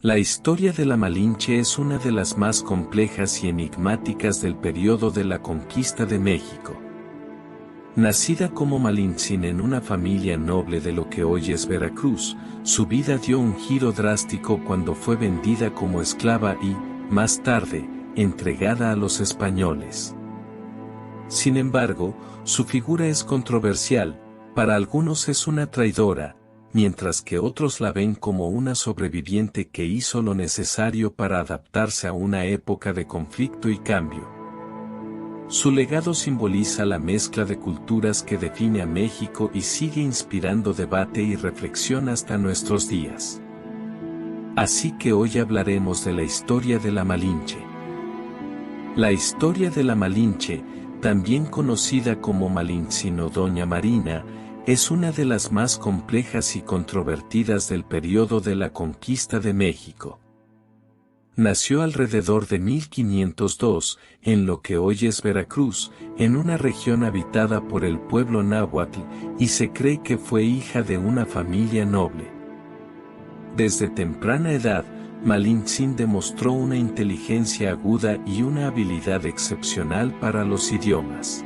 La historia de la Malinche es una de las más complejas y enigmáticas del periodo de la conquista de México. Nacida como Malintzin en una familia noble de lo que hoy es Veracruz, su vida dio un giro drástico cuando fue vendida como esclava y, más tarde, entregada a los españoles. Sin embargo, su figura es controversial, para algunos es una traidora, mientras que otros la ven como una sobreviviente que hizo lo necesario para adaptarse a una época de conflicto y cambio. Su legado simboliza la mezcla de culturas que define a México y sigue inspirando debate y reflexión hasta nuestros días. Así que hoy hablaremos de la historia de la Malinche. La historia de la Malinche, también conocida como Malintzin o Doña Marina, es una de las más complejas y controvertidas del periodo de la conquista de México. Nació alrededor de 1502, en lo que hoy es Veracruz, en una región habitada por el pueblo náhuatl, y se cree que fue hija de una familia noble. Desde temprana edad, Malintzin demostró una inteligencia aguda y una habilidad excepcional para los idiomas.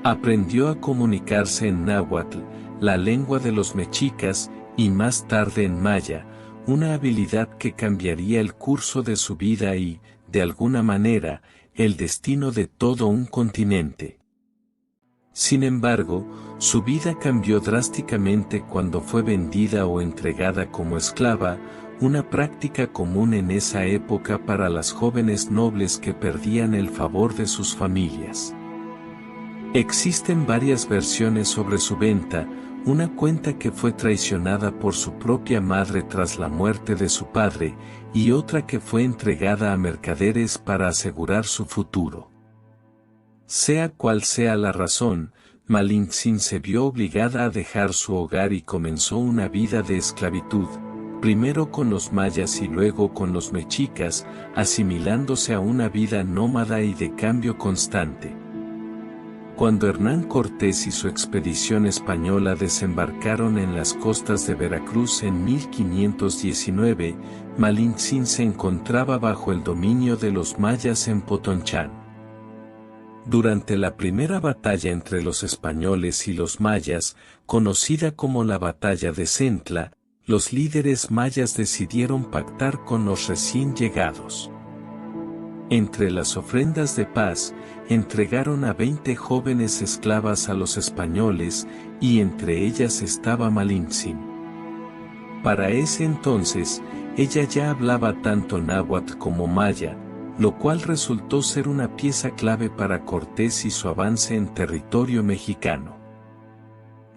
Aprendió a comunicarse en náhuatl, la lengua de los mexicas, y más tarde en maya, una habilidad que cambiaría el curso de su vida y, de alguna manera, el destino de todo un continente. Sin embargo, su vida cambió drásticamente cuando fue vendida o entregada como esclava, una práctica común en esa época para las jóvenes nobles que perdían el favor de sus familias. Existen varias versiones sobre su venta. Una cuenta que fue traicionada por su propia madre tras la muerte de su padre, y otra que fue entregada a mercaderes para asegurar su futuro. Sea cual sea la razón, Malintzin se vio obligada a dejar su hogar y comenzó una vida de esclavitud, primero con los mayas y luego con los mexicas, asimilándose a una vida nómada y de cambio constante. Cuando Hernán Cortés y su expedición española desembarcaron en las costas de Veracruz en 1519, Malintzin se encontraba bajo el dominio de los mayas en Potonchán. Durante la primera batalla entre los españoles y los mayas, conocida como la Batalla de Centla, los líderes mayas decidieron pactar con los recién llegados. Entre las ofrendas de paz, entregaron a 20 jóvenes esclavas a los españoles, y entre ellas estaba Malintzin. Para ese entonces, ella ya hablaba tanto náhuatl como maya, lo cual resultó ser una pieza clave para Cortés y su avance en territorio mexicano.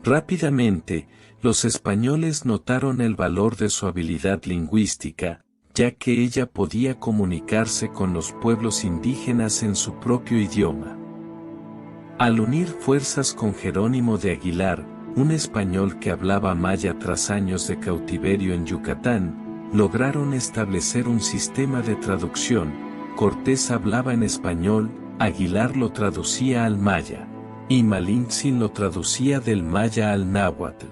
Rápidamente, los españoles notaron el valor de su habilidad lingüística, ya que ella podía comunicarse con los pueblos indígenas en su propio idioma. Al unir fuerzas con Jerónimo de Aguilar, un español que hablaba maya tras años de cautiverio en Yucatán, lograron establecer un sistema de traducción. Cortés hablaba en español, Aguilar lo traducía al maya, y Malintzin lo traducía del maya al náhuatl.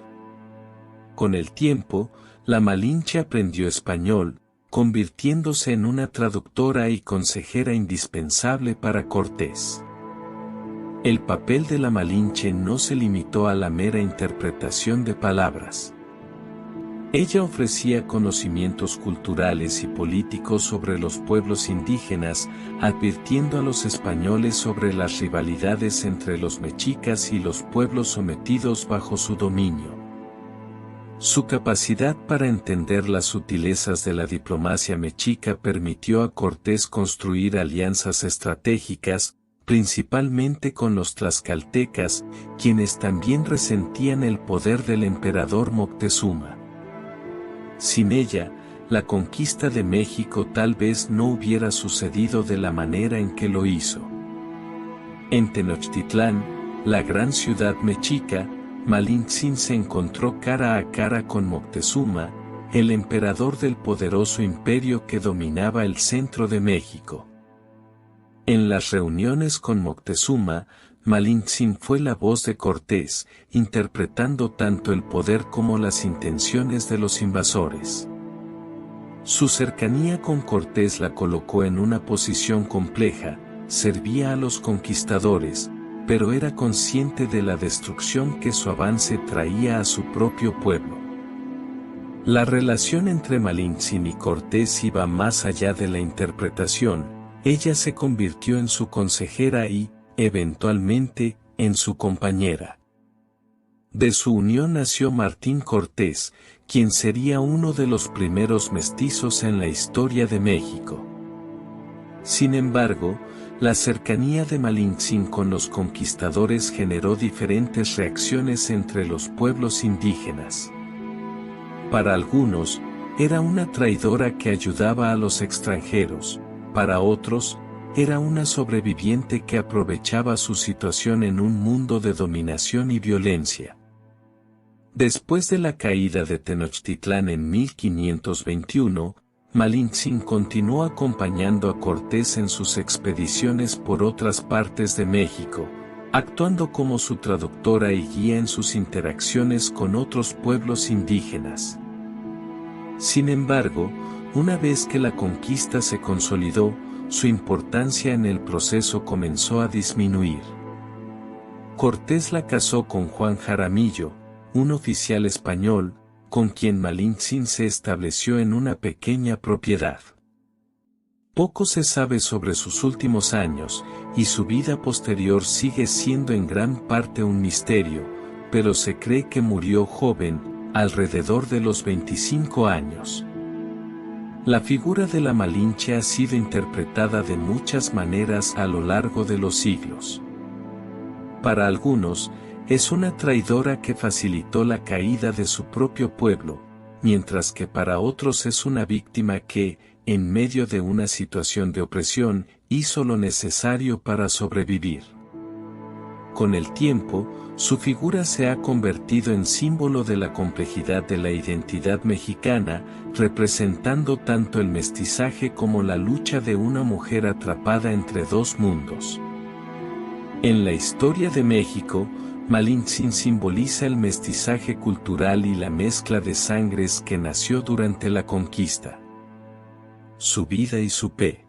Con el tiempo, la Malinche aprendió español, convirtiéndose en una traductora y consejera indispensable para Cortés. El papel de la Malinche no se limitó a la mera interpretación de palabras. Ella ofrecía conocimientos culturales y políticos sobre los pueblos indígenas, advirtiendo a los españoles sobre las rivalidades entre los mexicas y los pueblos sometidos bajo su dominio. Su capacidad para entender las sutilezas de la diplomacia mexica permitió a Cortés construir alianzas estratégicas, principalmente con los tlaxcaltecas, quienes también resentían el poder del emperador Moctezuma. Sin ella, la conquista de México tal vez no hubiera sucedido de la manera en que lo hizo. En Tenochtitlán, la gran ciudad mexica, Malintzin se encontró cara a cara con Moctezuma, el emperador del poderoso imperio que dominaba el centro de México. En las reuniones con Moctezuma, Malintzin fue la voz de Cortés, interpretando tanto el poder como las intenciones de los invasores. Su cercanía con Cortés la colocó en una posición compleja, servía a los conquistadores, pero era consciente de la destrucción que su avance traía a su propio pueblo. La relación entre Malintzin y Cortés iba más allá de la interpretación, ella se convirtió en su consejera y, eventualmente, en su compañera. De su unión nació Martín Cortés, quien sería uno de los primeros mestizos en la historia de México. Sin embargo, la cercanía de Malintzin con los conquistadores generó diferentes reacciones entre los pueblos indígenas. Para algunos, era una traidora que ayudaba a los extranjeros, para otros, era una sobreviviente que aprovechaba su situación en un mundo de dominación y violencia. Después de la caída de Tenochtitlán en 1521, Malintzin continuó acompañando a Cortés en sus expediciones por otras partes de México, actuando como su traductora y guía en sus interacciones con otros pueblos indígenas. Sin embargo, una vez que la conquista se consolidó, su importancia en el proceso comenzó a disminuir. Cortés la casó con Juan Jaramillo, un oficial español, con quien Malintzin se estableció en una pequeña propiedad. Poco se sabe sobre sus últimos años, y su vida posterior sigue siendo en gran parte un misterio, pero se cree que murió joven, alrededor de los 25 años. La figura de la Malinche ha sido interpretada de muchas maneras a lo largo de los siglos. Para algunos, es una traidora que facilitó la caída de su propio pueblo, mientras que para otros es una víctima que, en medio de una situación de opresión, hizo lo necesario para sobrevivir. Con el tiempo, su figura se ha convertido en símbolo de la complejidad de la identidad mexicana, representando tanto el mestizaje como la lucha de una mujer atrapada entre dos mundos. En la historia de México, Malintzin simboliza el mestizaje cultural y la mezcla de sangres que nació durante la conquista. Su vida y su P.